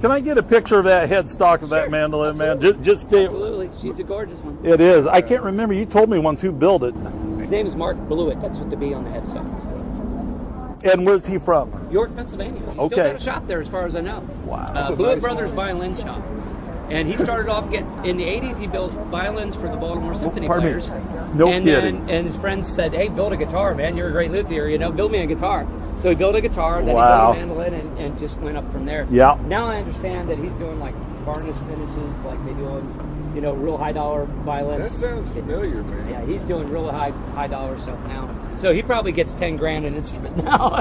Can I get a picture of that headstock of that mandolin, man? Just Absolutely. She's a gorgeous one. It is. I can't remember. You told me once who built it. His name is Mark Blewett. That's what the B on the headstock is. And where's he from? York, Pennsylvania. He's Okay. still got a shop there as far as I know. Wow. Blewett Brothers Violin Shop. And he started off in the 80s. He built violins for the Baltimore Symphony players. No and kidding. Then, and his friends said, "Hey, build a guitar, man. You're a great luthier. Build me a guitar." So he built a guitar. Then Wow. he built a mandolin, and just went up from there. Yeah. Now I understand that he's doing like varnish finishes, like they do on, real high dollar violins. That sounds familiar, man. Yeah, he's doing real high dollar stuff now. So he probably gets $10,000 an instrument now.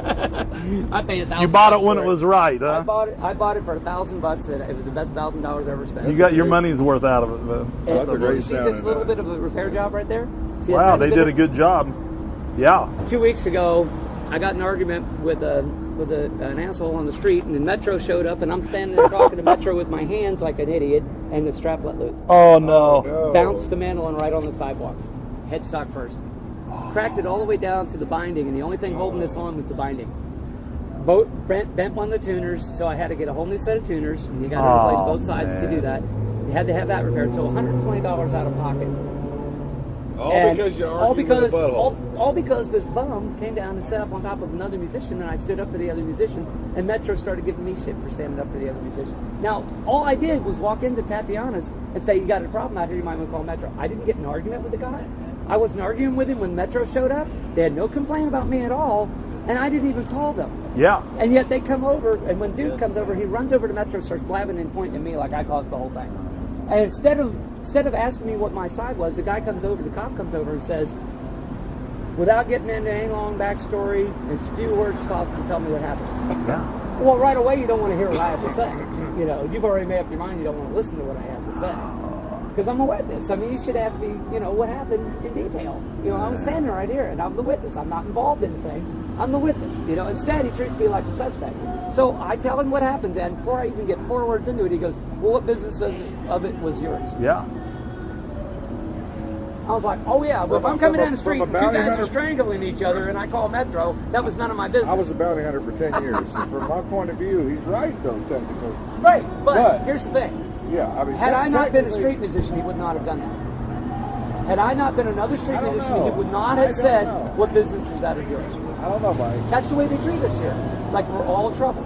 I paid $1,000. You bought it when it was right, huh? I bought it for $1,000. It was the best $1,000 I ever spent. You got your money's worth out of it, man. That's a great You see sound. this little bit of a repair job right there? See that Wow, tiny they bit did of- a good job. Yeah. 2 weeks ago, I got in an argument with an asshole on the street, and the Metro showed up, and I'm standing there talking to Metro with my hands like an idiot, and the strap let loose. Oh no. No. Bounced the mandolin right on the sidewalk. Headstock first. Cracked it all the way down to the binding, and the only thing holding this on was the binding. Bent one of the tuners, so I had to get a whole new set of tuners, and you got to replace both sides man. to do that. You had to have that repaired, so $120 out of pocket. Because you argued with a butthole. all because this bum came down and sat up on top of another musician, and I stood up for the other musician, and Metro started giving me shit for standing up for the other musician. Now, all I did was walk into Tatiana's and say, "You got a problem out here, you might want to call Metro." I didn't get in an argument with the guy. I wasn't arguing with him when Metro showed up. They had no complaint about me at all, and I didn't even call them. Yeah. And yet they come over, and when dude comes over, he runs over to Metro, starts blabbing and pointing at me like I caused the whole thing. And instead of asking me what my side was, the cop comes over and says, without getting into any long backstory, in as few words as possible, tell me what happened. Yeah. Well, right away, you don't want to hear what I have to say. You've already made up your mind. You don't want to listen to what I have to say. Because I'm a witness. I mean, you should ask me, what happened in detail. I'm standing right here, and I'm the witness. I'm not involved in anything. I'm the witness. Instead, he treats me like a suspect. So I tell him what happened, and before I even get 4 words into it, he goes, "Well, what business of it was yours?" Yeah. I was like, "Oh yeah, but if I'm coming down the street and two guys are strangling each other, and I call Metro, that was none of my business." I was a bounty hunter for 10 years. And from my point of view, he's right, though, technically. Right, but But- here's the thing. Yeah, I mean, Had I not been a technically- street musician, he would not have done that. Had I not been another street I don't musician, know. he would not I have don't said, know. "What business is that of yours?" I don't know, Mike. That's the way they treat us here. Like we're all in trouble.